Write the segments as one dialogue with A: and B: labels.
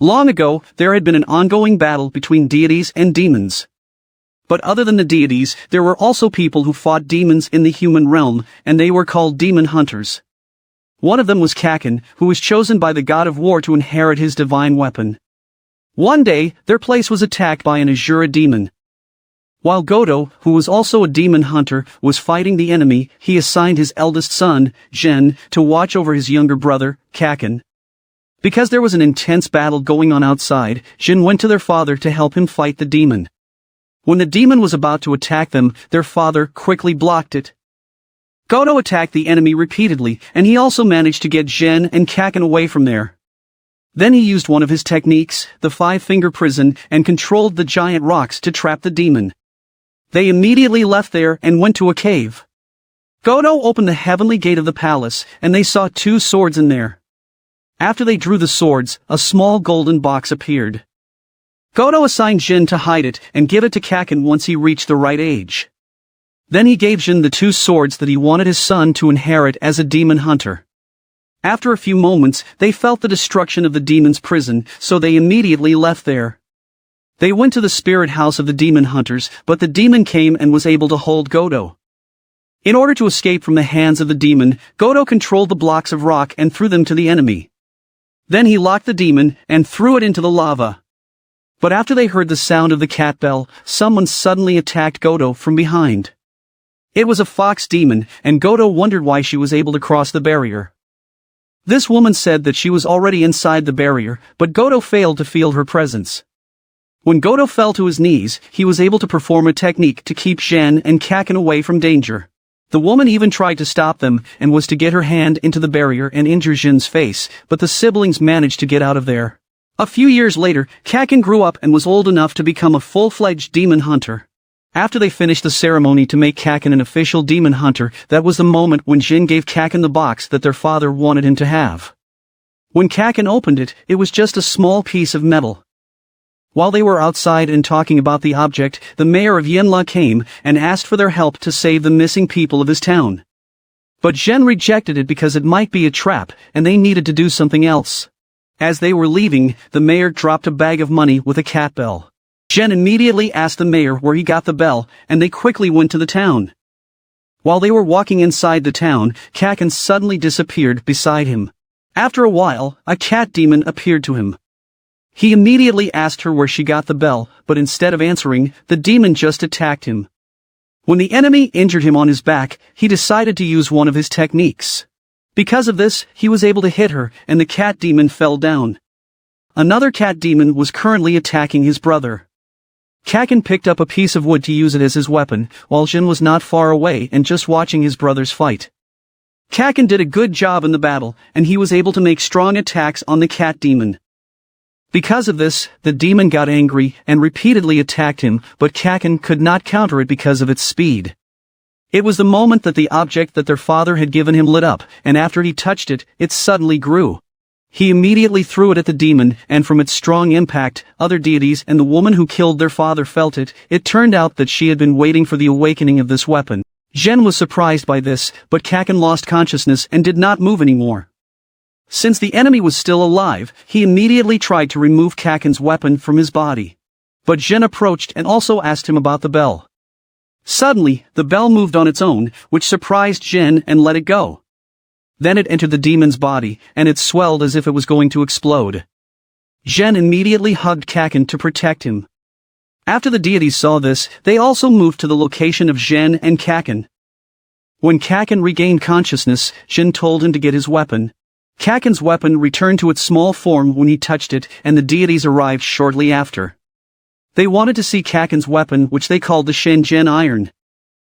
A: Long ago, there had been an ongoing battle between deities and demons. But other than the deities, there were also people who fought demons in the human realm, and they were called demon hunters. One of them was Kaken, who was chosen by the god of war to inherit his divine weapon. One day, their place was attacked by an Asura demon. While Godo, who was also a demon hunter, was fighting the enemy, he assigned his eldest son, Shin, to watch over his younger brother, Kaken. Because there was an intense battle going on outside, Shin went to their father to help him fight the demon. When the demon was about to attack them, their father quickly blocked it. Godo attacked the enemy repeatedly, and he also managed to get Shin and Kaken away from there. Then he used one of his techniques, the five-finger prison, and controlled the giant rocks to trap the demon. They immediately left there and went to a cave. Godo opened the heavenly gate of the palace, and they saw two swords in there. After they drew the swords, a small golden box appeared. Godo assigned Shin to hide it and give it to Kaken once he reached the right age. Then he gave Shin the two swords that he wanted his son to inherit as a demon hunter. After a few moments, they felt the destruction of the demon's prison, so they immediately left there. They went to the spirit house of the demon hunters, but the demon came and was able to hold Godo. In order to escape from the hands of the demon, Godo controlled the blocks of rock and threw them to the enemy. Then he locked the demon and threw it into the lava. But after they heard the sound of the cat bell, someone suddenly attacked Godo from behind. It was a fox demon, and Godo wondered why she was able to cross the barrier. This woman said that she was already inside the barrier, but Godo failed to feel her presence. When Godo fell to his knees, he was able to perform a technique to keep Shin and Kaken away from danger. The woman even tried to stop them, and was to get her hand into the barrier and injure Shin's face, but the siblings managed to get out of there. A few years later, Kaken grew up and was old enough to become a full-fledged demon hunter. After they finished the ceremony to make Kaken an official demon hunter, that was the moment when Shin gave Kaken the box that their father wanted him to have. When Kaken opened it, it was just a small piece of metal. While they were outside and talking about the object, the mayor of Yenla came and asked for their help to save the missing people of his town. But Shin rejected it because it might be a trap, and they needed to do something else. As they were leaving, the mayor dropped a bag of money with a cat bell. Shin immediately asked the mayor where he got the bell, and they quickly went to the town. While they were walking inside the town, Kaken suddenly disappeared beside him. After a while, a cat demon appeared to him. He immediately asked her where she got the bell, but instead of answering, the demon just attacked him. When the enemy injured him on his back, he decided to use one of his techniques. Because of this, he was able to hit her, and the cat demon fell down. Another cat demon was currently attacking his brother. Kaken picked up a piece of wood to use it as his weapon, while Shin was not far away and just watching his brothers fight. Kaken did a good job in the battle, and he was able to make strong attacks on the cat demon. Because of this, the demon got angry and repeatedly attacked him, but Kaken could not counter it because of its speed. It was the moment that the object that their father had given him lit up, and after he touched it, it suddenly grew. He immediately threw it at the demon, and from its strong impact, other deities and the woman who killed their father felt it. It turned out that she had been waiting for the awakening of this weapon. Shin was surprised by this, but Kaken lost consciousness and did not move anymore. Since the enemy was still alive, he immediately tried to remove Kaken's weapon from his body. But Shin approached and also asked him about the bell. Suddenly, the bell moved on its own, which surprised Shin and let it go. Then it entered the demon's body, and it swelled as if it was going to explode. Shin immediately hugged Kaken to protect him. After the deities saw this, they also moved to the location of Shin and Kaken. When Kaken regained consciousness, Shin told him to get his weapon. Kaken's weapon returned to its small form when he touched it, and the deities arrived shortly after. They wanted to see Kaken's weapon, which they called the Shin Iron.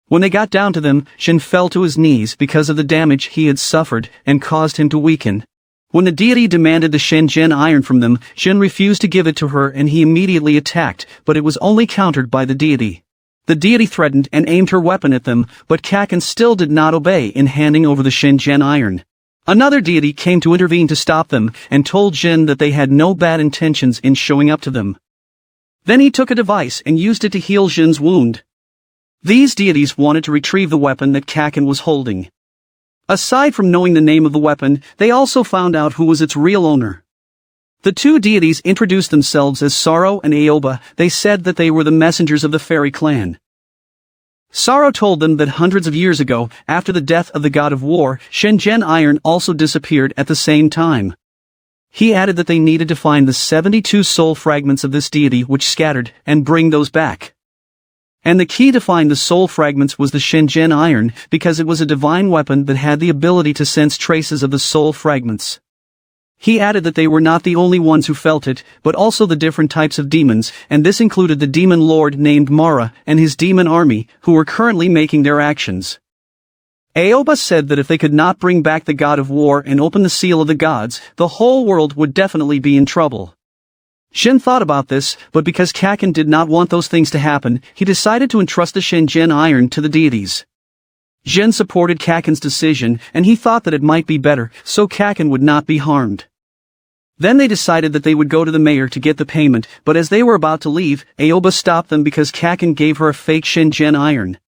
A: When they got down to them, Shin fell to his knees because of the damage he had suffered and caused him to weaken. When the deity demanded the Shin Iron from them, Shin refused to give it to her and he immediately attacked, but it was only countered by the deity. The deity threatened and aimed her weapon at them, but Kaken still did not obey in handing over the Shin Iron. Another deity came to intervene to stop them, and told Shin that they had no bad intentions in showing up to them. Then he took a device and used it to heal Shin's wound. These deities wanted to retrieve the weapon that Kaken was holding. Aside from knowing the name of the weapon, they also found out who was its real owner. The two deities introduced themselves as Sorrow and Aoba. They said that they were the messengers of the fairy clan. Sorrow told them that hundreds of years ago, after the death of the god of war, Shin Iron also disappeared at the same time. He added that they needed to find the 72 soul fragments of this deity which scattered, and bring those back. And the key to find the soul fragments was the Shin Iron, because it was a divine weapon that had the ability to sense traces of the soul fragments. He added that they were not the only ones who felt it, but also the different types of demons, and this included the demon lord named Mara and his demon army, who were currently making their actions. Aoba said that if they could not bring back the god of war and open the seal of the gods, the whole world would definitely be in trouble. Shin thought about this, but because Kaken did not want those things to happen, he decided to entrust the Shin Iron to the deities. Shin supported Kaken's decision, and he thought that it might be better, so Kaken would not be harmed. Then they decided that they would go to the mayor to get the payment, but as they were about to leave, Aoba stopped them because Kaken gave her a fake Shin Iron.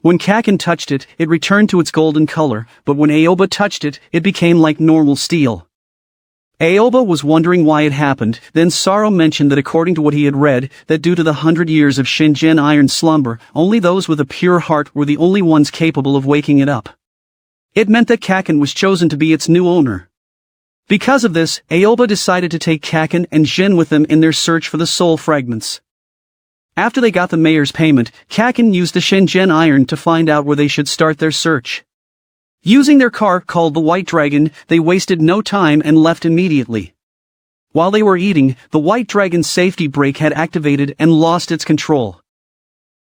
A: When Kaken touched it, it returned to its golden color, but when Aoba touched it, it became like normal steel. Aoba was wondering why it happened, then Sorrow mentioned that according to what he had read, that due to the 100 years of Shin Iron slumber, only those with a pure heart were the only ones capable of waking it up. It meant that Kaken was chosen to be its new owner. Because of this, Aoba decided to take Kaken and Shin with them in their search for the soul fragments. After they got the mayor's payment, Kaken used the Shin Iron to find out where they should start their search. Using their car called the White Dragon, they wasted no time and left immediately. While they were eating, the White Dragon's safety brake had activated and lost its control.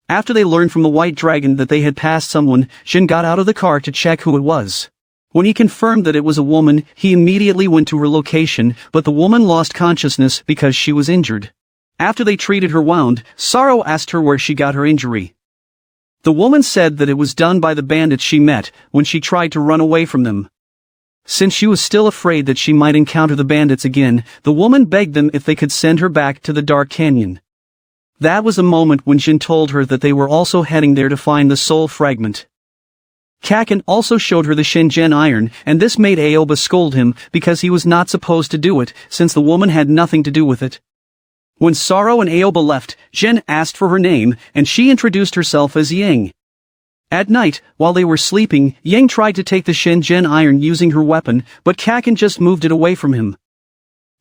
A: After they learned from the White Dragon that they had passed someone, Shin got out of the car to check who it was. When he confirmed that it was a woman, he immediately went to her location, but the woman lost consciousness because she was injured. After they treated her wound, Sorrow asked her where she got her injury. The woman said that it was done by the bandits she met when she tried to run away from them. Since she was still afraid that she might encounter the bandits again, the woman begged them if they could send her back to the Dark Canyon. That was the moment when Shin told her that they were also heading there to find the soul fragment. Kaken also showed her the Shin Iron, and this made Aoba scold him because he was not supposed to do it, since the woman had nothing to do with it. When Sorrow and Aoba left, Shin asked for her name, and she introduced herself as Yang. At night, while they were sleeping, Yang tried to take the Shin Iron using her weapon, but Kaken just moved it away from him.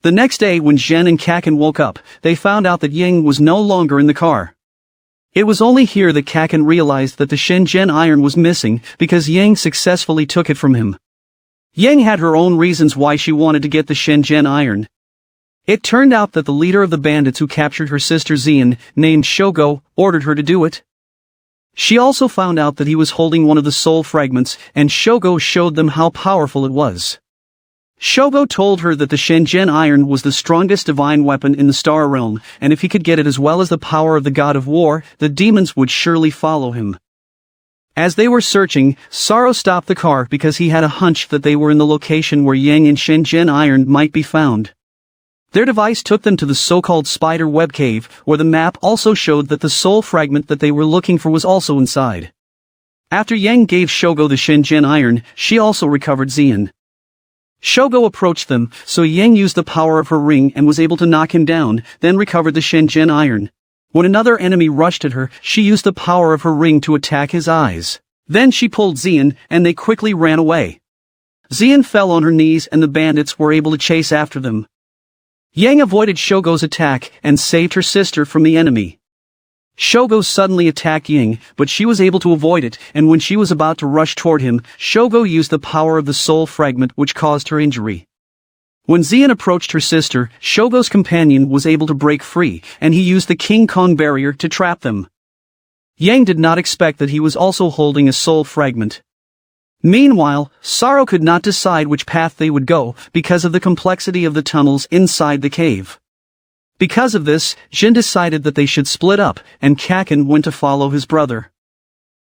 A: The next day when Shin and Kaken woke up, they found out that Yang was no longer in the car. It was only here that Kaken realized that the Shin Iron was missing, because Yang successfully took it from him. Yang had her own reasons why she wanted to get the Shin Iron. It turned out that the leader of the bandits who captured her sister Xian, named Shogo, ordered her to do it. She also found out that he was holding one of the soul fragments, and Shogo showed them how powerful it was. Shogo told her that the Shin Iron was the strongest divine weapon in the Star Realm, and if he could get it as well as the power of the god of war, the demons would surely follow him. As they were searching, Sorrow stopped the car because he had a hunch that they were in the location where Yang and Shin Iron might be found. Their device took them to the so-called spider web cave, where the map also showed that the soul fragment that they were looking for was also inside. After Yang gave Shogo the Shin Iron, she also recovered Xian. Shogo approached them, so Yang used the power of her ring and was able to knock him down, then recovered the Shin Iron. When another enemy rushed at her, she used the power of her ring to attack his eyes. Then she pulled Xian, and they quickly ran away. Xian fell on her knees and the bandits were able to chase after them. Yang avoided Shogo's attack and saved her sister from the enemy. Shogo suddenly attacked Yang, but she was able to avoid it, and when she was about to rush toward him, Shogo used the power of the soul fragment which caused her injury. When Xian approached her sister, Shogo's companion was able to break free, and he used the King Kong barrier to trap them. Yang did not expect that he was also holding a soul fragment. Meanwhile, Sorrow could not decide which path they would go because of the complexity of the tunnels inside the cave. Because of this, Shin decided that they should split up, and Kaken went to follow his brother.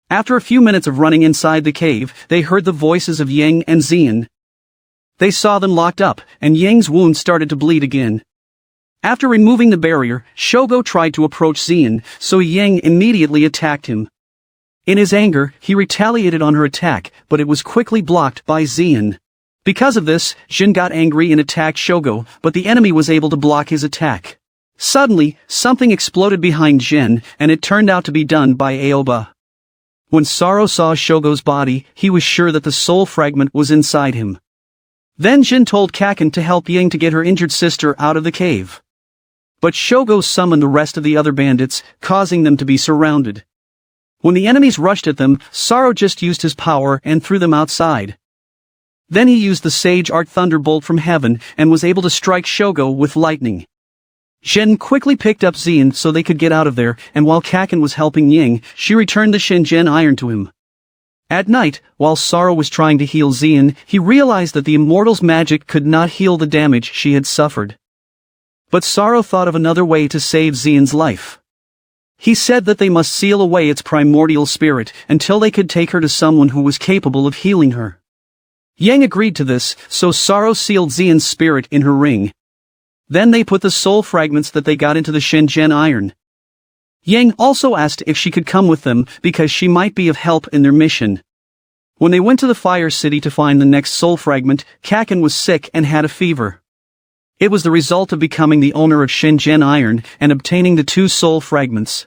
A: After a few minutes of running inside the cave, they heard the voices of Yang and Xian. They saw them locked up, and Yang's wound started to bleed again. After removing the barrier, Shogo tried to approach Xian, so Yang immediately attacked him. In his anger, he retaliated on her attack, but it was quickly blocked by Xian. Because of this, Shin got angry and attacked Shogo, but the enemy was able to block his attack. Suddenly, something exploded behind Shin, and it turned out to be done by Aoba. When Saro saw Shogo's body, he was sure that the soul fragment was inside him. Then Shin told Kaken to help Yang to get her injured sister out of the cave. But Shogo summoned the rest of the other bandits, causing them to be surrounded. When the enemies rushed at them, Saro just used his power and threw them outside. Then he used the Sage Art Thunderbolt from heaven and was able to strike Shogo with lightning. Shin quickly picked up Xian so they could get out of there, and while Kaken was helping Ying, she returned the Shingen iron to him. At night, while Saro was trying to heal Xian, he realized that the immortal's magic could not heal the damage she had suffered. But Saro thought of another way to save Xian's life. He said that they must seal away its primordial spirit until they could take her to someone who was capable of healing her. Yang agreed to this, so Saro sealed Xian's spirit in her ring. Then they put the soul fragments that they got into the Shingen iron. Yang also asked if she could come with them because she might be of help in their mission. When they went to the Fire City to find the next soul fragment, Kaken was sick and had a fever. It was the result of becoming the owner of Shingen iron and obtaining the 2 soul fragments.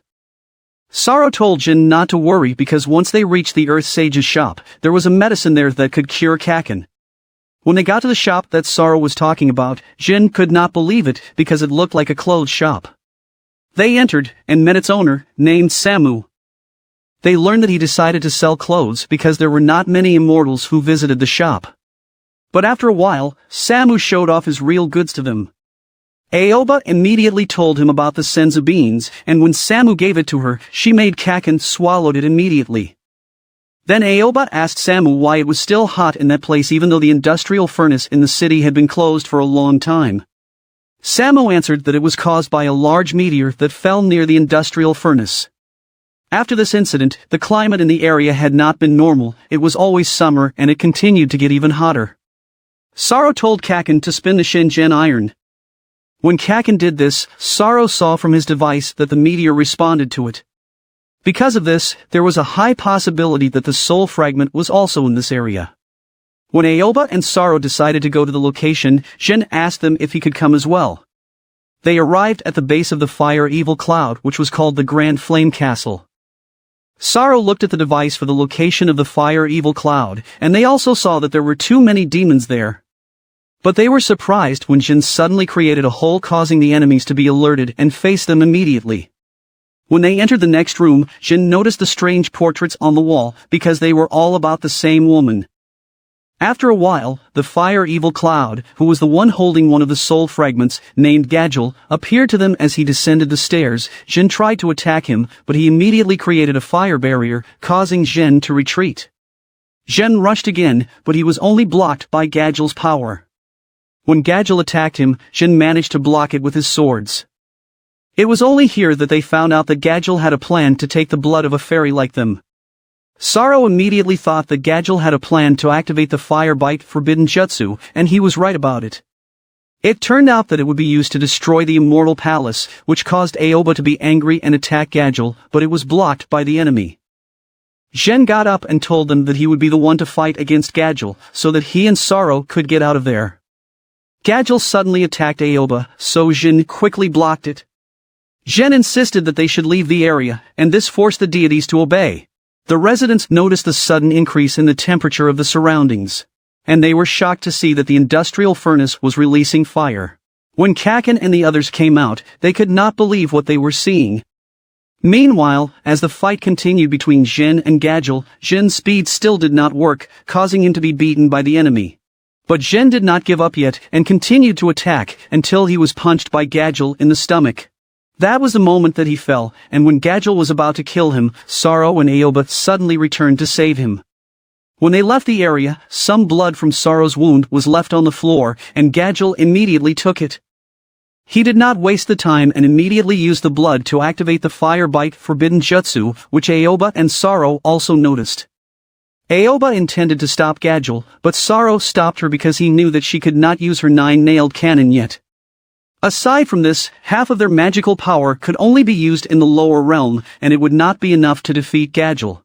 A: Saro told Jin not to worry because once they reached the Earth Sage's shop, there was a medicine there that could cure Kaken. When they got to the shop that Saro was talking about, Jin could not believe it because it looked like a clothes shop. They entered and met its owner, named Samu. They learned that he decided to sell clothes because there were not many immortals who visited the shop. But after a while, Samu showed off his real goods to them. Aoba immediately told him about the senzu beans, and when Samu gave it to her, she made Kaken swallowed it immediately. Then Aoba asked Samu why it was still hot in that place even though the industrial furnace in the city had been closed for a long time. Samu answered that it was caused by a large meteor that fell near the industrial furnace. After this incident, the climate in the area had not been normal, it was always summer and it continued to get even hotter. Saro told Kaken to spin the Shingen iron. When Kaken did this, Saro saw from his device that the meteor responded to it. Because of this, there was a high possibility that the soul fragment was also in this area. When Aoba and Saro decided to go to the location, Shin asked them if he could come as well. They arrived at the base of the fire evil cloud, which was called the Grand Flame Castle. Saro looked at the device for the location of the fire evil cloud, and they also saw that there were too many demons there. But they were surprised when Shin suddenly created a hole causing the enemies to be alerted and face them immediately. When they entered the next room, Shin noticed the strange portraits on the wall because they were all about the same woman. After a while, the fire evil cloud, who was the one holding one of the soul fragments, named Gadgel, appeared to them as he descended the stairs. Shin tried to attack him, but he immediately created a fire barrier, causing Shin to retreat. Shin rushed again, but he was only blocked by Gadgel's power. When Gadgel attacked him, Shin managed to block it with his swords. It was only here that they found out that Gadgel had a plan to take the blood of a fairy like them. Saro immediately thought that Gadgel had a plan to activate the Fire Bite Forbidden Jutsu, and he was right about it. It turned out that it would be used to destroy the Immortal Palace, which caused Aoba to be angry and attack Gadgel, but it was blocked by the enemy. Shen got up and told them that he would be the one to fight against Gadgel, so that he and Saro could get out of there. Gadgel suddenly attacked Aoba, so Jin quickly blocked it. Shen insisted that they should leave the area, and this forced the deities to obey. The residents noticed the sudden increase in the temperature of the surroundings, and they were shocked to see that the industrial furnace was releasing fire. When Kaken and the others came out, they could not believe what they were seeing. Meanwhile, as the fight continued between Shin and Gadgel, Shin's speed still did not work, causing him to be beaten by the enemy. But Shin did not give up yet and continued to attack until he was punched by Gadgel in the stomach. That was the moment that he fell, and when Gadgel was about to kill him, Saro and Aoba suddenly returned to save him. When they left the area, some blood from Saro's wound was left on the floor, and Gadgel immediately took it. He did not waste the time and immediately used the blood to activate the Fire Bite Forbidden Jutsu, which Aoba and Saro also noticed. Aoba intended to stop Gadgel, but Saro stopped her because he knew that she could not use her 9-nailed cannon yet. Aside from this, half of their magical power could only be used in the lower realm, and it would not be enough to defeat Gadgel.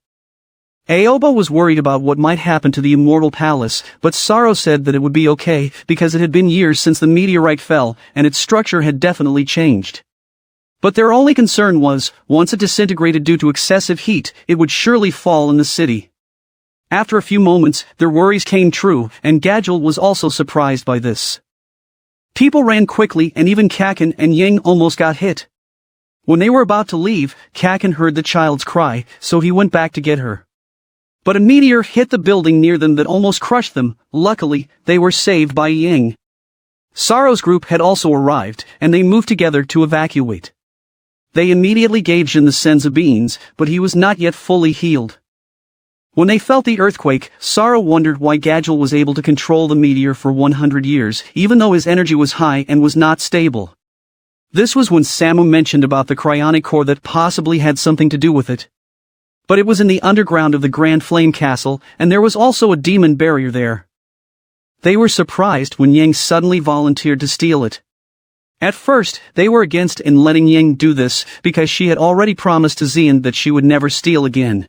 A: Aoba was worried about what might happen to the immortal palace, but Saro said that it would be okay because it had been years since the meteorite fell and its structure had definitely changed. But their only concern was, once it disintegrated due to excessive heat, it would surely fall in the city. After a few moments, their worries came true, and Gadgel was also surprised by this. People ran quickly and even Kaken and Ying almost got hit. When they were about to leave, Kaken heard the child's cry, so he went back to get her. But a meteor hit the building near them that almost crushed them. Luckily, they were saved by Ying. Saro's group had also arrived, and they moved together to evacuate. They immediately gave Shin the senzu beans, but he was not yet fully healed. When they felt the earthquake, Saro wondered why Gadgel was able to control the meteor for 100 years, even though his energy was high and was not stable. This was when Samu mentioned about the cryonic core that possibly had something to do with it. But it was in the underground of the Grand Flame Castle, and there was also a demon barrier there. They were surprised when Yang suddenly volunteered to steal it. At first, they were against in letting Yang do this because she had already promised to Xian that she would never steal again.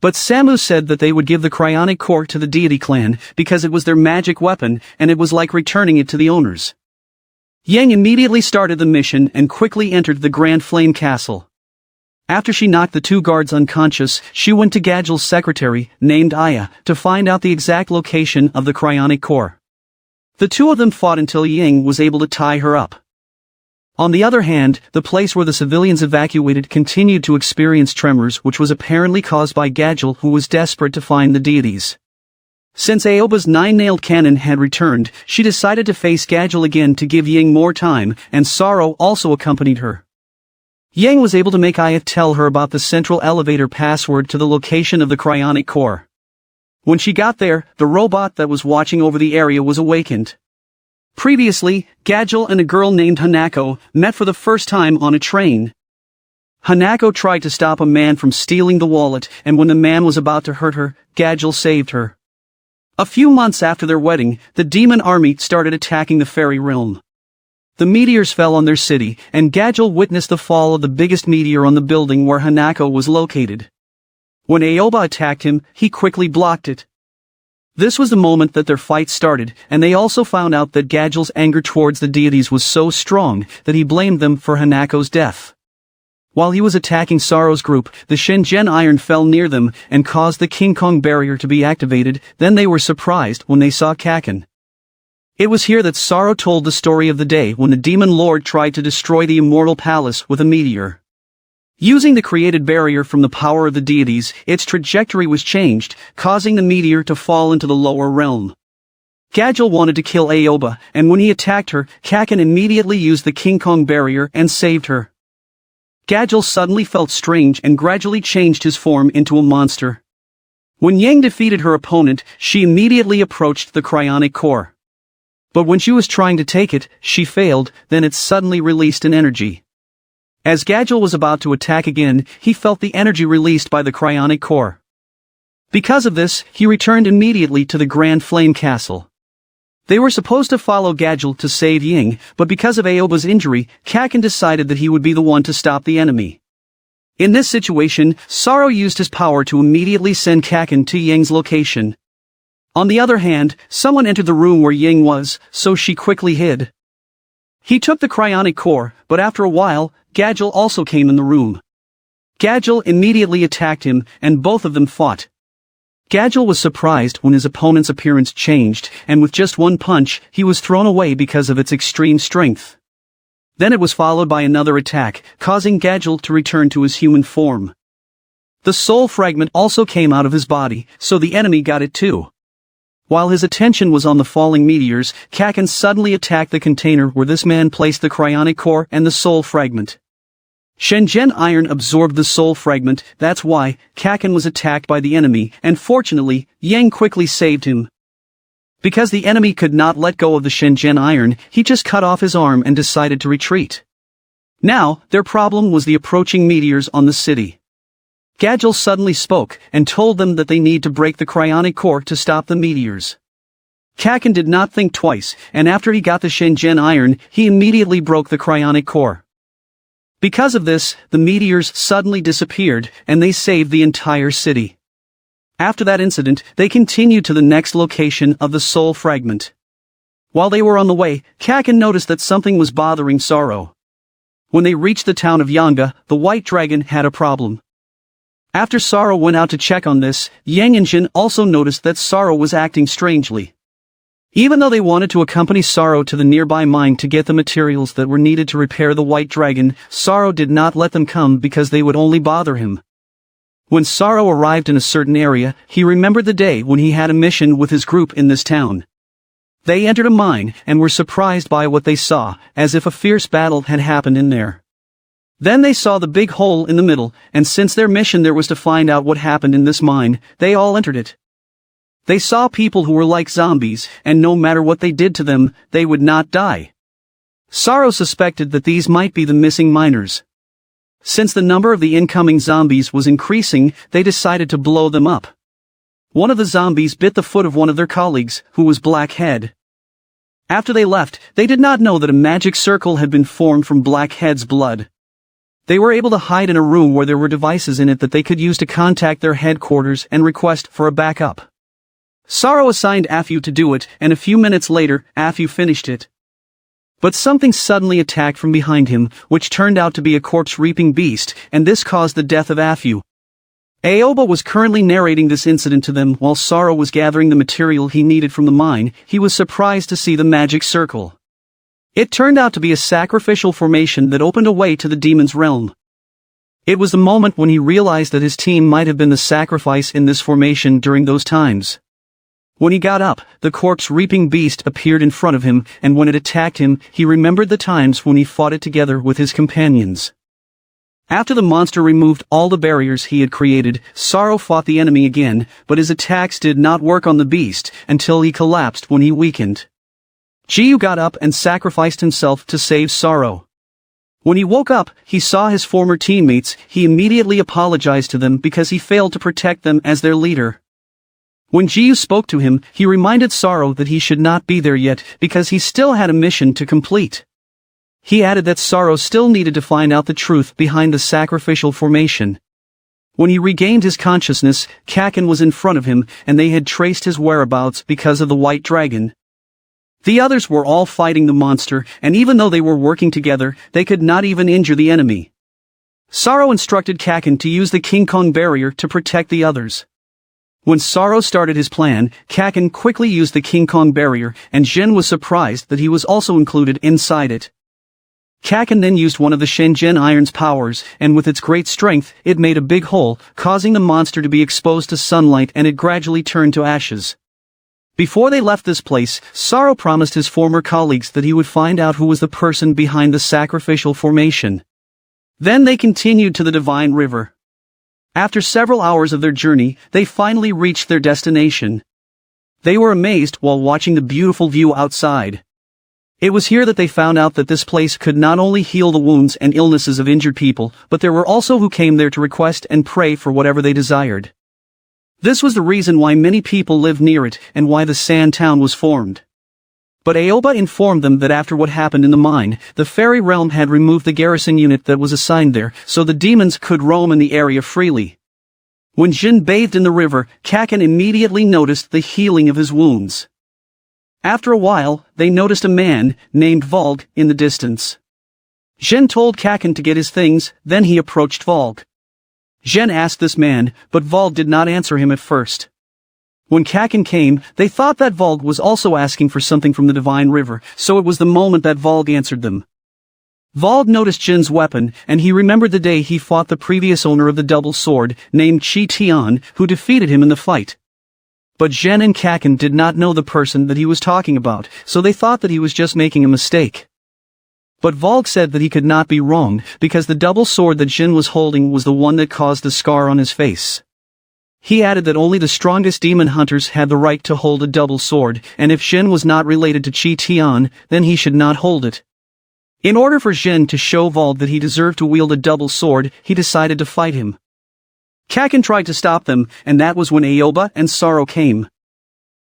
A: But Samu said that they would give the cryonic core to the deity clan because it was their magic weapon and it was like returning it to the owners. Yang immediately started the mission and quickly entered the Grand Flame Castle. After she knocked the two guards unconscious, she went to Gadgel's secretary, named Aya, to find out the exact location of the cryonic core. The two of them fought until Ying was able to tie her up. On the other hand, the place where the civilians evacuated continued to experience tremors, which was apparently caused by Gadgel, who was desperate to find the deities. Since Aoba's nine-nailed cannon had returned, she decided to face Gadgel again to give Ying more time, and Saro also accompanied her. Yang was able to make Aya tell her about the central elevator password to the location of the cryonic core. When she got there, the robot that was watching over the area was awakened. Previously, Gadgel and a girl named Hanako met for the first time on a train. Hanako tried to stop a man from stealing the wallet, and when the man was about to hurt her, Gadgel saved her. A few months after their wedding, the demon army started attacking the fairy realm. The meteors fell on their city, and Gadgel witnessed the fall of the biggest meteor on the building where Hanako was located. When Aoba attacked him, he quickly blocked it. This was the moment that their fight started, and they also found out that Gadgel's anger towards the deities was so strong that he blamed them for Hanako's death. While he was attacking Saro's group, the Shenzhen iron fell near them and caused the King Kong barrier to be activated. Then they were surprised when they saw Kaken. It was here that Saro told the story of the day when the demon lord tried to destroy the immortal palace with a meteor. Using the created barrier from the power of the deities, its trajectory was changed, causing the meteor to fall into the lower realm. Gadgel wanted to kill Aoba, and when he attacked her, Kaken immediately used the King Kong barrier and saved her. Gadgel suddenly felt strange and gradually changed his form into a monster. When Yang defeated her opponent, she immediately approached the cryonic core. But when she was trying to take it, she failed, then it suddenly released an energy. As Gadgel was about to attack again, he felt the energy released by the cryonic core. Because of this, he returned immediately to the Grand Flame Castle. They were supposed to follow Gadgel to save Ying, but because of Aoba's injury, Kaken decided that he would be the one to stop the enemy. In this situation, Saro used his power to immediately send Kaken to Ying's location. On the other hand, someone entered the room where Ying was, so she quickly hid. He took the cryonic core, but after a while, Gadgel also came in the room. Gadgel immediately attacked him, and both of them fought. Gadgel was surprised when his opponent's appearance changed, and with just one punch, he was thrown away because of its extreme strength. Then it was followed by another attack, causing Gadgel to return to his human form. The soul fragment also came out of his body, so the enemy got it too. While his attention was on the falling meteors, Kaken suddenly attacked the container where this man placed the cryonic core and the soul fragment. Shenzhen iron absorbed the soul fragment, that's why Kaken was attacked by the enemy, and fortunately, Yang quickly saved him. Because the enemy could not let go of the Shenzhen iron, he just cut off his arm and decided to retreat. Now, their problem was the approaching meteors on the city. Gadgel suddenly spoke, and told them that they need to break the cryonic core to stop the meteors. Kaken did not think twice, and after he got the Shenzhen iron, he immediately broke the cryonic core. Because of this, the meteors suddenly disappeared, and they saved the entire city. After that incident, they continued to the next location of the soul fragment. While they were on the way, Kaken noticed that something was bothering Sorrow. When they reached the town of Yanga, the white dragon had a problem. After Sorrow went out to check on this, Yang and Jin also noticed that Sorrow was acting strangely. Even though they wanted to accompany Sorrow to the nearby mine to get the materials that were needed to repair the white dragon, Sorrow did not let them come because they would only bother him. When Sorrow arrived in a certain area, he remembered the day when he had a mission with his group in this town. They entered a mine and were surprised by what they saw, as if a fierce battle had happened in there. Then they saw the big hole in the middle, and since their mission there was to find out what happened in this mine, they all entered it. They saw people who were like zombies, and no matter what they did to them, they would not die. Sorrow suspected that these might be the missing miners. Since the number of the incoming zombies was increasing, they decided to blow them up. One of the zombies bit the foot of one of their colleagues, who was Blackhead. After they left, they did not know that a magic circle had been formed from Blackhead's blood. They were able to hide in a room where there were devices in it that they could use to contact their headquarters and request for a backup. Sorrow assigned Afu to do it, and a few minutes later, Afu finished it. But something suddenly attacked from behind him, which turned out to be a corpse-reaping beast, and this caused the death of Afu. Aoba was currently narrating this incident to them while Sorrow was gathering the material he needed from the mine. He was surprised to see the magic circle. It turned out to be a sacrificial formation that opened a way to the demon's realm. It was the moment when he realized that his team might have been the sacrifice in this formation during those times. When he got up, the corpse-reaping beast appeared in front of him, and when it attacked him, he remembered the times when he fought it together with his companions. After the monster removed all the barriers he had created, Sorrow fought the enemy again, but his attacks did not work on the beast until he collapsed when he weakened. Jiu got up and sacrificed himself to save Sorrow. When he woke up, he saw his former teammates. He immediately apologized to them because he failed to protect them as their leader. When Jiu spoke to him, he reminded Sorrow that he should not be there yet because he still had a mission to complete. He added that Sorrow still needed to find out the truth behind the sacrificial formation. When he regained his consciousness, Kaken was in front of him, and they had traced his whereabouts because of the white dragon. The others were all fighting the monster, and even though they were working together, they could not even injure the enemy. Sorrow instructed Kaken to use the King Kong barrier to protect the others. When Sorrow started his plan, Kaken quickly used the King Kong barrier, and Jin was surprised that he was also included inside it. Kaken then used one of the Shenzhen Iron's powers, and with its great strength, it made a big hole, causing the monster to be exposed to sunlight, and it gradually turned to ashes. Before they left this place, Sorrow promised his former colleagues that he would find out who was the person behind the sacrificial formation. Then they continued to the Divine River. After several hours of their journey, they finally reached their destination. They were amazed while watching the beautiful view outside. It was here that they found out that this place could not only heal the wounds and illnesses of injured people, but there were also who came there to request and pray for whatever they desired. This was the reason why many people lived near it and why the sand town was formed. But Aoba informed them that after what happened in the mine, the fairy realm had removed the garrison unit that was assigned there, so the demons could roam in the area freely. When Jin bathed in the river, Kaken immediately noticed the healing of his wounds. After a while, they noticed a man, named Volg, in the distance. Jin told Kaken to get his things, then he approached Volg. Jin asked this man, but Volg did not answer him at first. When Kaken came, they thought that Volg was also asking for something from the Divine River, so it was the moment that Volg answered them. Volg noticed Jin's weapon, and he remembered the day he fought the previous owner of the double sword, named Chi Tian, who defeated him in the fight. But Jin and Kaken did not know the person that he was talking about, so they thought that he was just making a mistake. But Volg said that he could not be wrong, because the double sword that Jin was holding was the one that caused the scar on his face. He added that only the strongest demon hunters had the right to hold a double sword, and if Jin was not related to Chi Tian, then he should not hold it. In order for Jin to show Volg that he deserved to wield a double sword, he decided to fight him. Kaken tried to stop them, and that was when Aoba and Sorrow came.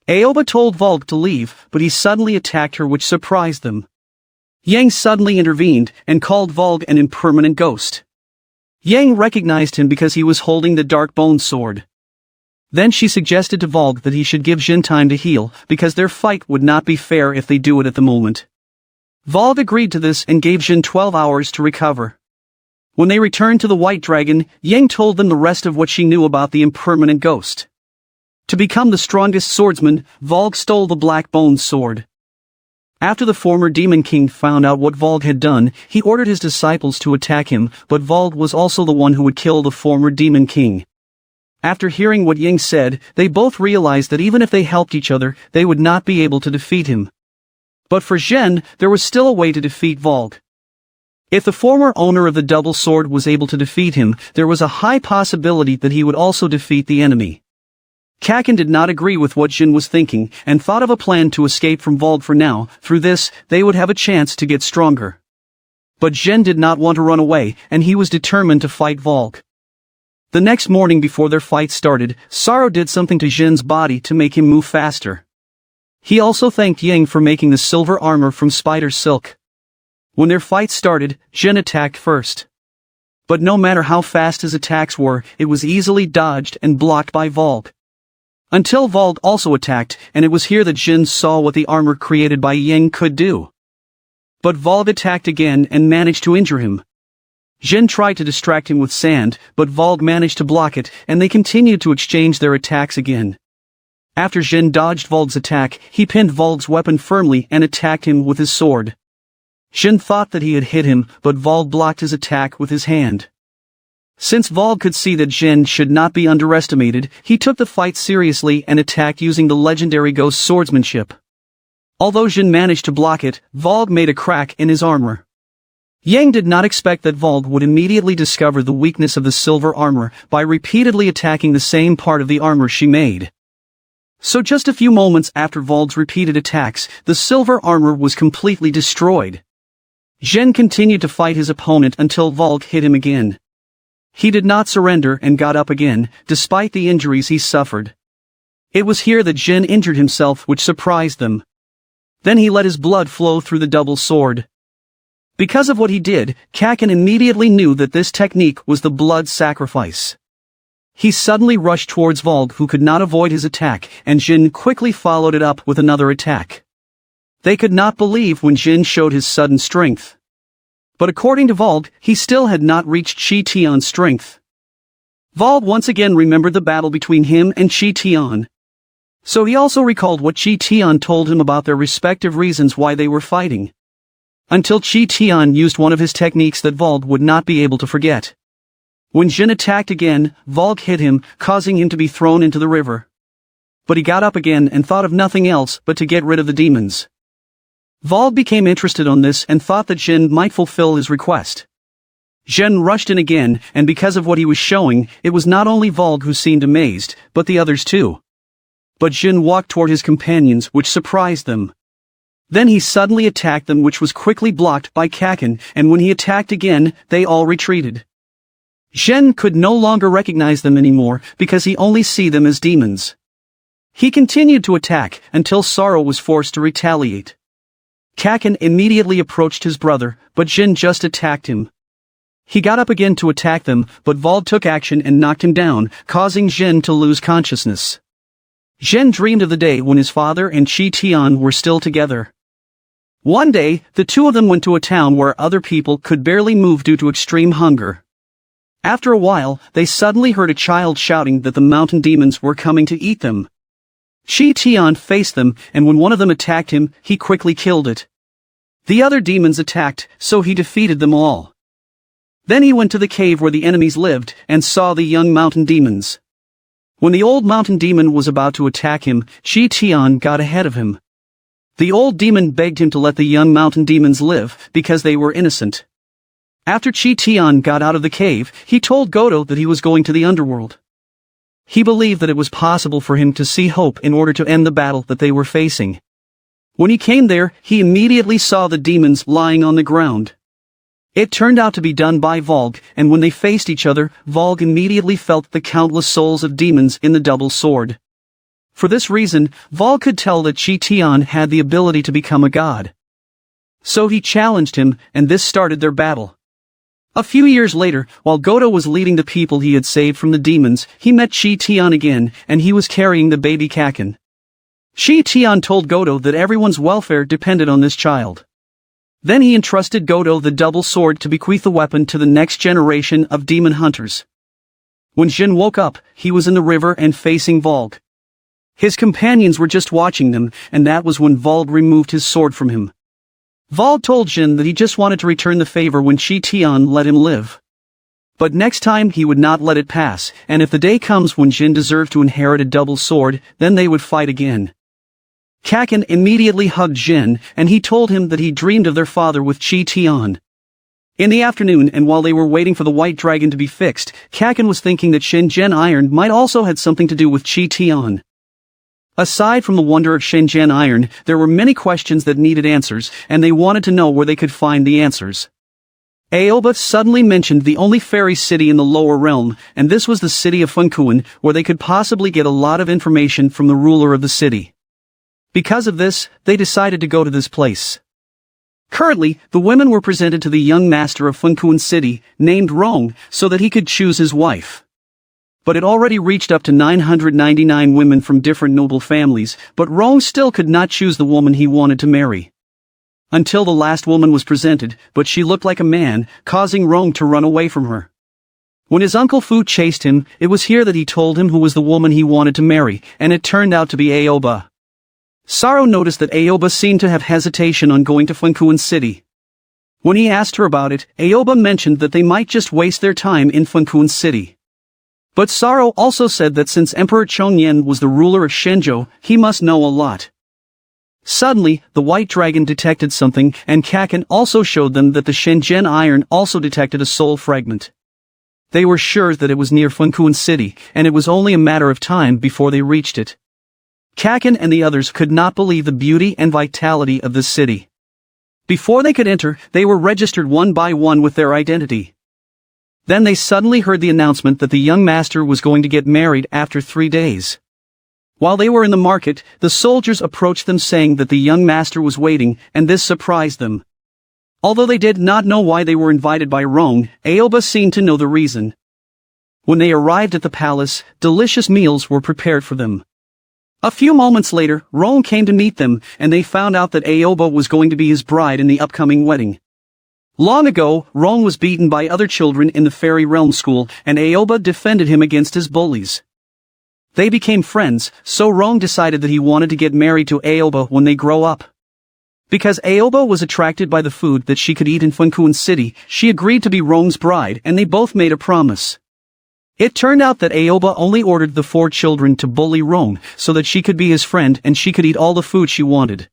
A: Aoba told Volg to leave, but he suddenly attacked her, which surprised them. Yang suddenly intervened and called Volg an impermanent ghost. Yang recognized him because he was holding the dark bone sword. Then she suggested to Volg that he should give Shin time to heal, because their fight would not be fair if they do it at the moment. Volg agreed to this and gave Shin 12 hours to recover. When they returned to the White Dragon, Yang told them the rest of what she knew about the impermanent ghost. To become the strongest swordsman, Volg stole the Black Bones sword. After the former Demon King found out what Volg had done, he ordered his disciples to attack him, but Volg was also the one who would kill the former Demon King. After hearing what Yang said, they both realized that even if they helped each other, they would not be able to defeat him. But for Shen, there was still a way to defeat Volg. If the former owner of the double sword was able to defeat him, there was a high possibility that he would also defeat the enemy. Kaken did not agree with what Shin was thinking, and thought of a plan to escape from Volg for now. Through this, they would have a chance to get stronger. But Shin did not want to run away, and he was determined to fight Volg. The next morning before their fight started, Sorrow did something to Shin's body to make him move faster. He also thanked Yang for making the silver armor from spider silk. When their fight started, Shin attacked first. But no matter how fast his attacks were, it was easily dodged and blocked by Volg. Until Volg also attacked, and it was here that Shin saw what the armor created by Yang could do. But Volg attacked again and managed to injure him. Shin tried to distract him with sand, but Volg managed to block it, and they continued to exchange their attacks again. After Shin dodged Volg's attack, he pinned Volg's weapon firmly and attacked him with his sword. Shin thought that he had hit him, but Volg blocked his attack with his hand. Since Volg could see that Shin should not be underestimated, he took the fight seriously and attacked using the legendary ghost swordsmanship. Although Shin managed to block it, Volg made a crack in his armor. Yang did not expect that Volg would immediately discover the weakness of the silver armor by repeatedly attacking the same part of the armor she made. So just a few moments after Volg's repeated attacks, the silver armor was completely destroyed. Shin continued to fight his opponent until Volg hit him again. He did not surrender and got up again, despite the injuries he suffered. It was here that Shin injured himself, which surprised them. Then he let his blood flow through the double sword. Because of what he did, Kaken immediately knew that this technique was the blood sacrifice. He suddenly rushed towards Volg, who could not avoid his attack, and Shin quickly followed it up with another attack. They could not believe when Shin showed his sudden strength. But according to Volg, he still had not reached Chi Tian's strength. Volg once again remembered the battle between him and Chi Tian. So he also recalled what Chi Tian told him about their respective reasons why they were fighting. Until Chi Tian used one of his techniques that Volg would not be able to forget. When Shin attacked again, Volg hit him, causing him to be thrown into the river. But he got up again and thought of nothing else but to get rid of the demons. Volg became interested on this and thought that Shin might fulfill his request. Shin rushed in again, and because of what he was showing, it was not only Volg who seemed amazed, but the others too. But Shin walked toward his companions, which surprised them. Then he suddenly attacked them, which was quickly blocked by Kaken, and when he attacked again, they all retreated. Shin could no longer recognize them anymore, because he only see them as demons. He continued to attack, until Sorrow was forced to retaliate. Kaken immediately approached his brother, but Shin just attacked him. He got up again to attack them, but Volg took action and knocked him down, causing Shin to lose consciousness. Shin dreamed of the day when his father and Chi Tian were still together. One day, the two of them went to a town where other people could barely move due to extreme hunger. After a while, they suddenly heard a child shouting that the mountain demons were coming to eat them. Chi Tian faced them, and when one of them attacked him, he quickly killed it. The other demons attacked, so he defeated them all. Then he went to the cave where the enemies lived, and saw the young mountain demons. When the old mountain demon was about to attack him, Chi Tian got ahead of him. The old demon begged him to let the young mountain demons live, because they were innocent. After Chi Tian got out of the cave, he told Goto that he was going to the underworld. He believed that it was possible for him to see hope in order to end the battle that they were facing. When he came there, he immediately saw the demons lying on the ground. It turned out to be done by Volg, and when they faced each other, Volg immediately felt the countless souls of demons in the double sword. For this reason, Volg could tell that Chi Tian had the ability to become a god. So he challenged him, and this started their battle. A few years later, while Goto was leading the people he had saved from the demons, he met Shi Tian again, and he was carrying the baby Kaken. Shi Tian told Goto that everyone's welfare depended on this child. Then he entrusted Goto the double sword to bequeath the weapon to the next generation of demon hunters. When Shin woke up, he was in the river and facing Volg. His companions were just watching them, and that was when Volg removed his sword from him. Volg told Shin that he just wanted to return the favor when Shi Tian let him live. But next time he would not let it pass, and if the day comes when Shin deserved to inherit a double sword, then they would fight again. Kaken immediately hugged Shin, and he told him that he dreamed of their father with Shi Tian. In the afternoon, and while they were waiting for the white dragon to be fixed, Kaken was thinking that Shin Gen Iron might also had something to do with Shi Tian. Aside from the wonder of Shin Gen Iron, there were many questions that needed answers, and they wanted to know where they could find the answers. Aoba suddenly mentioned the only fairy city in the lower realm, and this was the city of Funkuin, where they could possibly get a lot of information from the ruler of the city. Because of this, they decided to go to this place. Currently, the women were presented to the young master of Funkuin City, named Rong, so that he could choose his wife. But it already reached up to 999 women from different noble families, but Rong still could not choose the woman he wanted to marry. Until the last woman was presented, but she looked like a man, causing Rong to run away from her. When his uncle Fu chased him, it was here that he told him who was the woman he wanted to marry, and it turned out to be Aoba. Saro noticed that Aoba seemed to have hesitation on going to Funkuin City. When he asked her about it, Aoba mentioned that they might just waste their time in Funkuin City. But Saro also said that since Emperor Chongyan was the ruler of Shenzhou, he must know a lot. Suddenly, the white dragon detected something, and Kaken also showed them that the Shenzhen Iron also detected a soul fragment. They were sure that it was near Funkuin City, and it was only a matter of time before they reached it. Kaken and the others could not believe the beauty and vitality of this city. Before they could enter, they were registered one by one with their identity. Then they suddenly heard the announcement that the young master was going to get married after 3 days. While they were in the market, the soldiers approached them saying that the young master was waiting, and this surprised them. Although they did not know why they were invited by Rong, Aoba seemed to know the reason. When they arrived at the palace, delicious meals were prepared for them. A few moments later, Rong came to meet them, and they found out that Aoba was going to be his bride in the upcoming wedding. Long ago, Rong was beaten by other children in the Fairy Realm School, and Aoba defended him against his bullies. They became friends, so Rong decided that he wanted to get married to Aoba when they grow up. Because Aoba was attracted by the food that she could eat in Funkuin City, she agreed to be Rong's bride, and they both made a promise. It turned out that Aoba only ordered the 4 children to bully Rong, so that she could be his friend and she could eat all the food she wanted.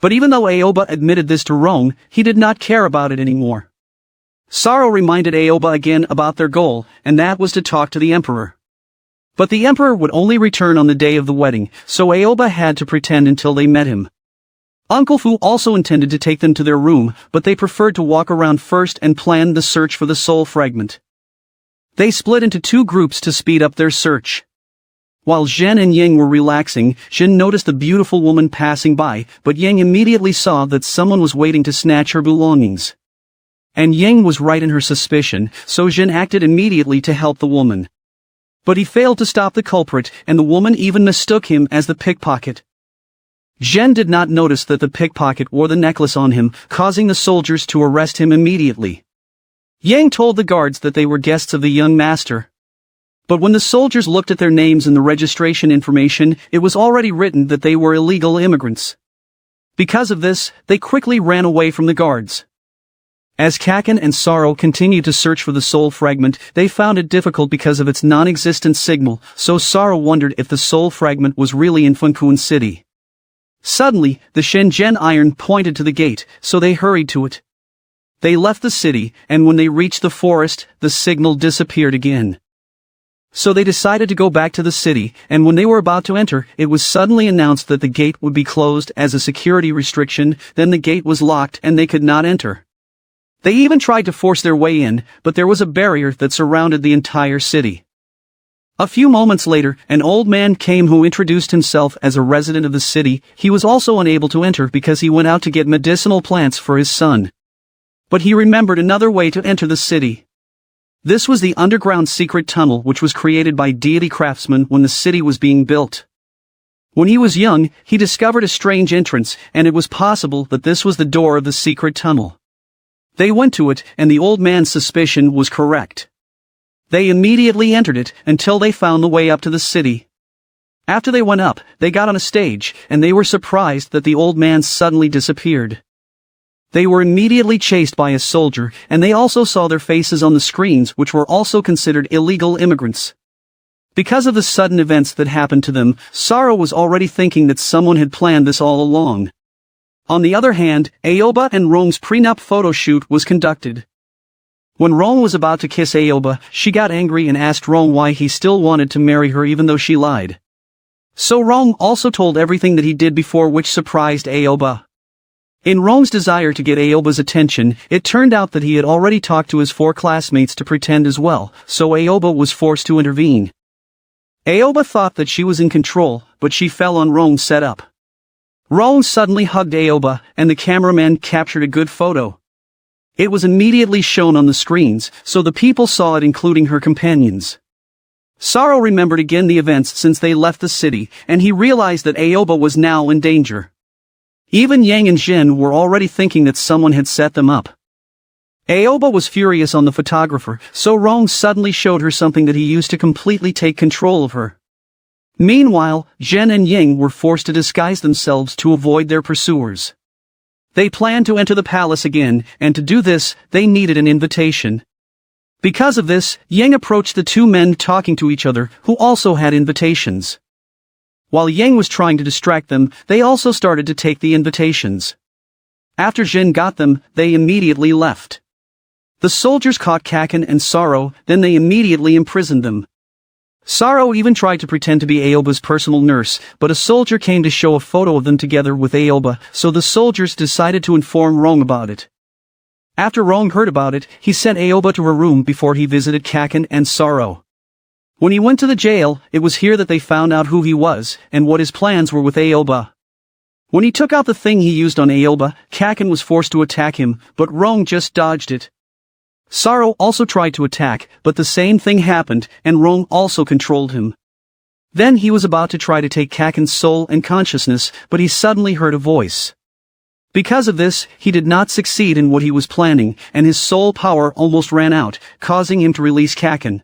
A: But even though Aoba admitted this to Rong, he did not care about it anymore. Saro reminded Aoba again about their goal, and that was to talk to the emperor. But the emperor would only return on the day of the wedding, so Aoba had to pretend until they met him. Uncle Fu also intended to take them to their room, but they preferred to walk around first and plan the search for the soul fragment. They split into 2 groups to speed up their search. While Zhen and Yang were relaxing, Shin noticed a beautiful woman passing by, but Yang immediately saw that someone was waiting to snatch her belongings. And Yang was right in her suspicion, so Shin acted immediately to help the woman. But he failed to stop the culprit, and the woman even mistook him as the pickpocket. Zhen did not notice that the pickpocket wore the necklace on him, causing the soldiers to arrest him immediately. Yang told the guards that they were guests of the young master. But when the soldiers looked at their names in the registration information, it was already written that they were illegal immigrants. Because of this, they quickly ran away from the guards. As Kaken and Saro continued to search for the soul fragment, they found it difficult because of its non-existent signal, so Saro wondered if the soul fragment was really in Funkuin City. Suddenly, the Shenzhen Iron pointed to the gate, so they hurried to it. They left the city, and when they reached the forest, the signal disappeared again. So they decided to go back to the city, and when they were about to enter, it was suddenly announced that the gate would be closed as a security restriction, then the gate was locked and they could not enter. They even tried to force their way in, but there was a barrier that surrounded the entire city. A few moments later, an old man came who introduced himself as a resident of the city. He was also unable to enter because he went out to get medicinal plants for his son. But he remembered another way to enter the city. This was the underground secret tunnel which was created by deity craftsmen when the city was being built. When he was young, he discovered a strange entrance, and it was possible that this was the door of the secret tunnel. They went to it, and the old man's suspicion was correct. They immediately entered it until they found the way up to the city. After they went up, they got on a stage, and they were surprised that the old man suddenly disappeared. They were immediately chased by a soldier, and they also saw their faces on the screens, which were also considered illegal immigrants. Because of the sudden events that happened to them, Saro was already thinking that someone had planned this all along. On the other hand, Aoba and Rong's prenup photo shoot was conducted. When Rong was about to kiss Aoba, she got angry and asked Rong why he still wanted to marry her even though she lied. So Rong also told everything that he did before, which surprised Aoba. In Rong's desire to get Aoba's attention, it turned out that he had already talked to his 4 classmates to pretend as well, so Aoba was forced to intervene. Aoba thought that she was in control, but she fell on Rong's setup. Rong suddenly hugged Aoba, and the cameraman captured a good photo. It was immediately shown on the screens, so the people saw it, including her companions. Saro remembered again the events since they left the city, and he realized that Aoba was now in danger. Even Yang and Shin were already thinking that someone had set them up. Aoba was furious on the photographer, so Rong suddenly showed her something that he used to completely take control of her. Meanwhile, Shin and Yang were forced to disguise themselves to avoid their pursuers. They planned to enter the palace again, and to do this, they needed an invitation. Because of this, Yang approached the 2 men talking to each other, who also had invitations. While Yang was trying to distract them, they also started to take the invitations. After Shin got them, they immediately left. The soldiers caught Kaken and Saro, then they immediately imprisoned them. Saro even tried to pretend to be Aoba's personal nurse, but a soldier came to show a photo of them together with Aoba, so the soldiers decided to inform Rong about it. After Rong heard about it, he sent Aoba to her room before he visited Kaken and Saro. When he went to the jail, it was here that they found out who he was, and what his plans were with Aoba. When he took out the thing he used on Aoba, Kaken was forced to attack him, but Rong just dodged it. Saro also tried to attack, but the same thing happened, and Rong also controlled him. Then he was about to try to take Kaken's soul and consciousness, but he suddenly heard a voice. Because of this, he did not succeed in what he was planning, and his soul power almost ran out, causing him to release Kaken.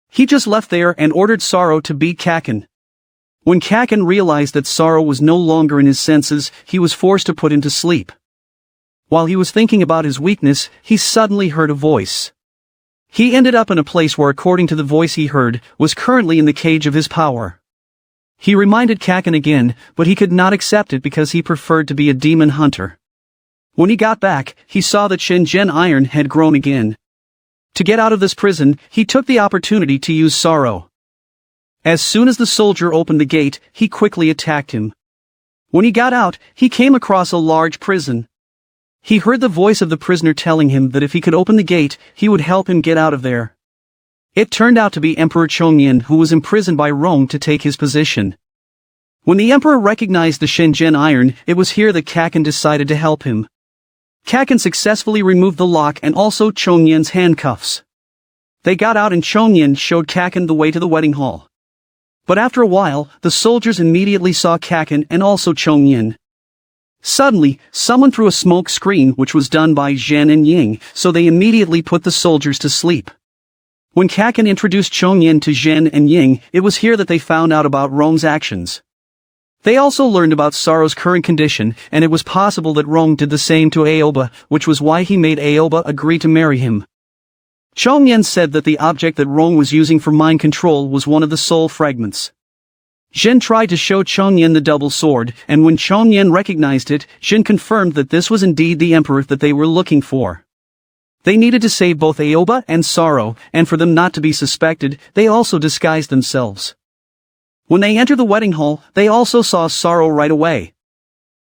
A: He just left there and ordered Saro to beat Kaken. When Kaken realized that Saro was no longer in his senses, he was forced to put him to sleep. While he was thinking about his weakness, he suddenly heard a voice. He ended up in a place where, according to the voice he heard, was currently in the cage of his power. He reminded Kaken again, but he could not accept it because he preferred to be a demon hunter. When he got back, he saw that Shin Iron had grown again. To get out of this prison, he took the opportunity to use Saro. As soon as the soldier opened the gate, he quickly attacked him. When he got out, he came across a large prison. He heard the voice of the prisoner telling him that if he could open the gate, he would help him get out of there. It turned out to be Emperor Chongyan, who was imprisoned by Rong to take his position. When the emperor recognized the Shin Iron, it was here that Kaken decided to help him. Kaken successfully removed the lock and also Chongyan's handcuffs. They got out and Chongyan showed Kaken the way to the wedding hall. But after a while, the soldiers immediately saw Kaken and also Chongyan. Suddenly, someone threw a smoke screen which was done by Shin and Yang, so they immediately put the soldiers to sleep. When Kaken introduced Chongyan to Shin and Yang, it was here that they found out about Rong's actions. They also learned about Saro's current condition, and it was possible that Rong did the same to Aoba, which was why he made Aoba agree to marry him. Chongyan said that the object that Rong was using for mind control was one of the soul fragments. Shin tried to show Chongyan the double sword, and when Chongyan recognized it, Shin confirmed that this was indeed the emperor that they were looking for. They needed to save both Aoba and Saro, and for them not to be suspected, they also disguised themselves. When they entered the wedding hall, they also saw Saro right away.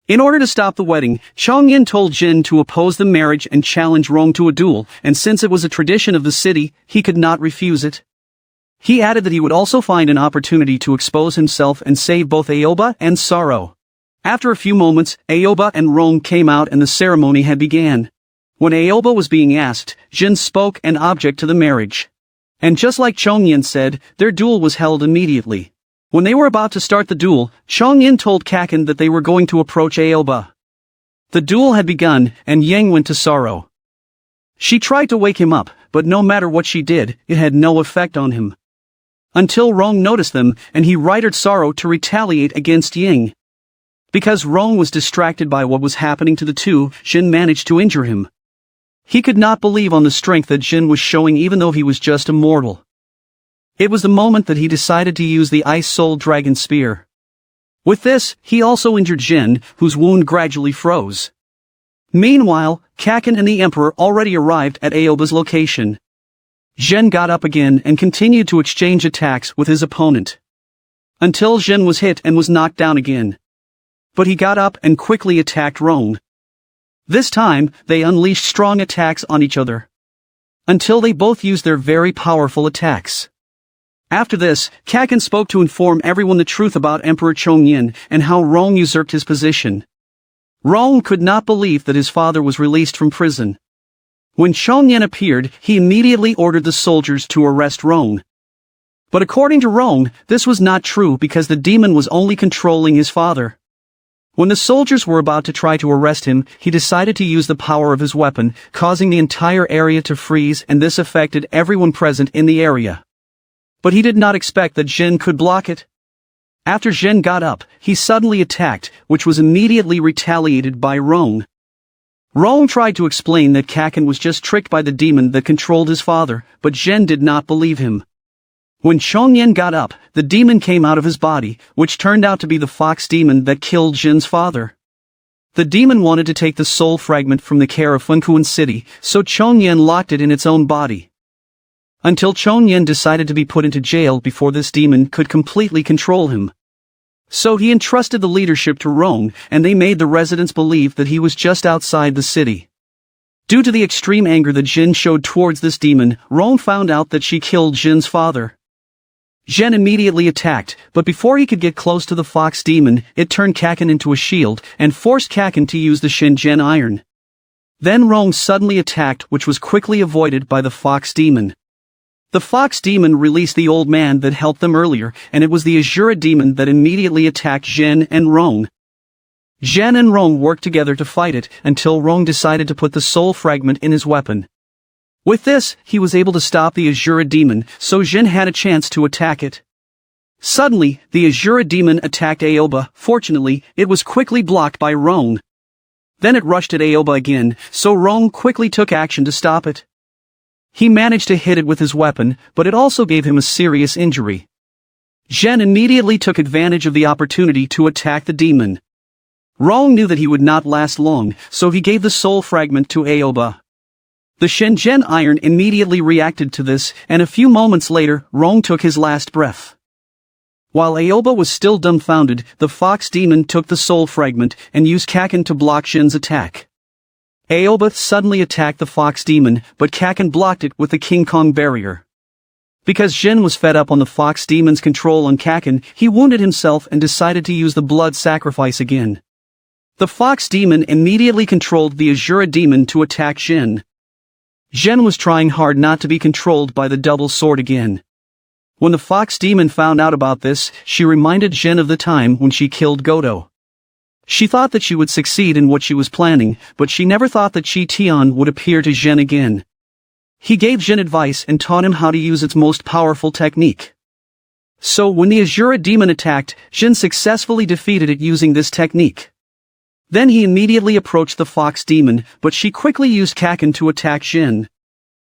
A: In order to stop the wedding, Chongyan told Shin to oppose the marriage and challenge Rong to a duel, and since it was a tradition of the city, he could not refuse it. He added that he would also find an opportunity to expose himself and save both Aoba and Saro. After a few moments, Aoba and Rong came out and the ceremony had began. When Aoba was being asked, Jin spoke an object to the marriage. And just like Chongyin said, their duel was held immediately. When they were about to start the duel, Chongyin told Kaken that they were going to approach Aoba. The duel had begun, and Yang went to sorrow. She tried to wake him up, but no matter what she did, it had no effect on him. Until Rong noticed them, and he righted sorrow to retaliate against Yang. Because Rong was distracted by what was happening to the two, Shin managed to injure him. He could not believe on the strength that Jin was showing even though he was just a mortal. It was the moment that he decided to use the Ice Soul Dragon Spear. With this, he also injured Jin, whose wound gradually froze. Meanwhile, Kaken and the Emperor already arrived at Aoba's location. Jin got up again and continued to exchange attacks with his opponent. Until Jin was hit and was knocked down again. But he got up and quickly attacked Rong. This time, they unleashed strong attacks on each other. Until they both used their very powerful attacks. After this, Kaken spoke to inform everyone the truth about Emperor Chongyin and how Rong usurped his position. Rong could not believe that his father was released from prison. When Chongyin appeared, he immediately ordered the soldiers to arrest Rong. But according to Rong, this was not true because the demon was only controlling his father. When the soldiers were about to try to arrest him, he decided to use the power of his weapon, causing the entire area to freeze, and this affected everyone present in the area. But he did not expect that Jin could block it. After Jin got up, he suddenly attacked, which was immediately retaliated by Rong. Rong tried to explain that Kaken was just tricked by the demon that controlled his father, but Jin did not believe him. When Chongyin got up, the demon came out of his body, which turned out to be the fox demon that killed Jin's father. The demon wanted to take the soul fragment from the care of Funkuan City, so Chongyin locked it in its own body. Until Chongyin decided to be put into jail before this demon could completely control him. So he entrusted the leadership to Rong, and they made the residents believe that he was just outside the city. Due to the extreme anger that Jin showed towards this demon, Rong found out that she killed Jin's father. Jin immediately attacked, but before he could get close to the fox demon, it turned Kaken into a shield, and forced Kaken to use the Shin iron. Then Rong suddenly attacked, which was quickly avoided by the fox demon. The fox demon released the old man that helped them earlier, and it was the Azura demon that immediately attacked Jin and Rong. Jin and Rong worked together to fight it, until Rong decided to put the soul fragment in his weapon. With this, he was able to stop the Azura demon, so Jin had a chance to attack it. Suddenly, the Azura demon attacked Aoba. Fortunately, it was quickly blocked by Rong. Then it rushed at Aoba again, so Rong quickly took action to stop it. He managed to hit it with his weapon, but it also gave him a serious injury. Jin immediately took advantage of the opportunity to attack the demon. Rong knew that he would not last long, so he gave the soul fragment to Aoba. The Shin iron immediately reacted to this, and a few moments later, Rong took his last breath. While Aoba was still dumbfounded, the fox demon took the soul fragment and used Kaken to block Shin's attack. Aoba suddenly attacked the fox demon, but Kaken blocked it with the King Kong barrier. Because Jin was fed up on the fox demon's control on Kaken, he wounded himself and decided to use the blood sacrifice again. The fox demon immediately controlled the Azura demon to attack Jin. Jin was trying hard not to be controlled by the double sword again. When the fox demon found out about this, she reminded Jin of the time when she killed Godo. She thought that she would succeed in what she was planning, but she never thought that Chi Tian would appear to Jin again. He gave Jin advice and taught him how to use its most powerful technique. So when the Azura demon attacked, Jin successfully defeated it using this technique. Then he immediately approached the fox demon, but she quickly used Kaken to attack Jin.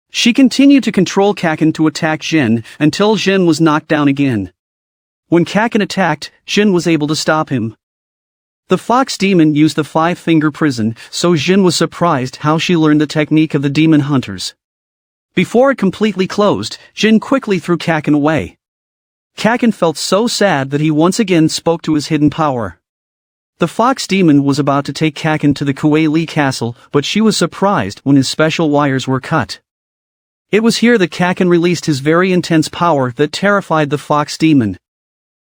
A: She continued to control Kaken to attack Jin, until Jin was knocked down again. When Kaken attacked, Jin was able to stop him. The fox demon used the five-finger prison, so Jin was surprised how she learned the technique of the demon hunters. Before it completely closed, Jin quickly threw Kaken away. Kaken felt so sad that he once again spoke to his hidden power. The fox demon was about to take Kaken to the Kuei Li castle, but she was surprised when his special wires were cut. It was here that Kaken released his very intense power that terrified the fox demon.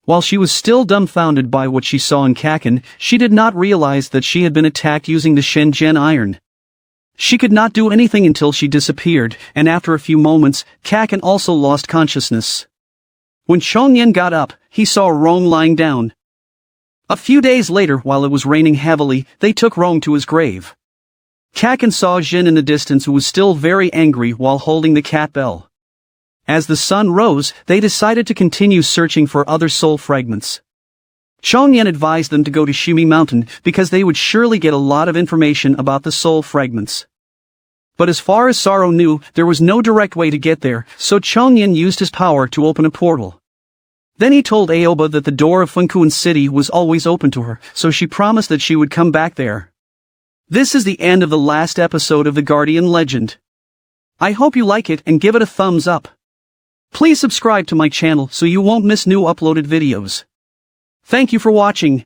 A: While she was still dumbfounded by what she saw in Kaken, she did not realize that she had been attacked using the Shin iron. She could not do anything until she disappeared, and after a few moments, Kaken also lost consciousness. When Chongyan got up, he saw Rong lying down. A few days later, while it was raining heavily, they took Rong to his grave. Kaken saw Shin in the distance, who was still very angry while holding the cat bell. As the sun rose, they decided to continue searching for other soul fragments. Chongyan advised them to go to Shumi Mountain because they would surely get a lot of information about the soul fragments. But as far as Saro knew, there was no direct way to get there, so Chongyan used his power to open a portal. Then he told Aoba that the door of Funkuan City was always open to her, so she promised that she would come back there. This is the end of the last episode of the Guardian Legend. I hope you like it and give it a thumbs up. Please subscribe to my channel so you won't miss new uploaded videos. Thank you for watching.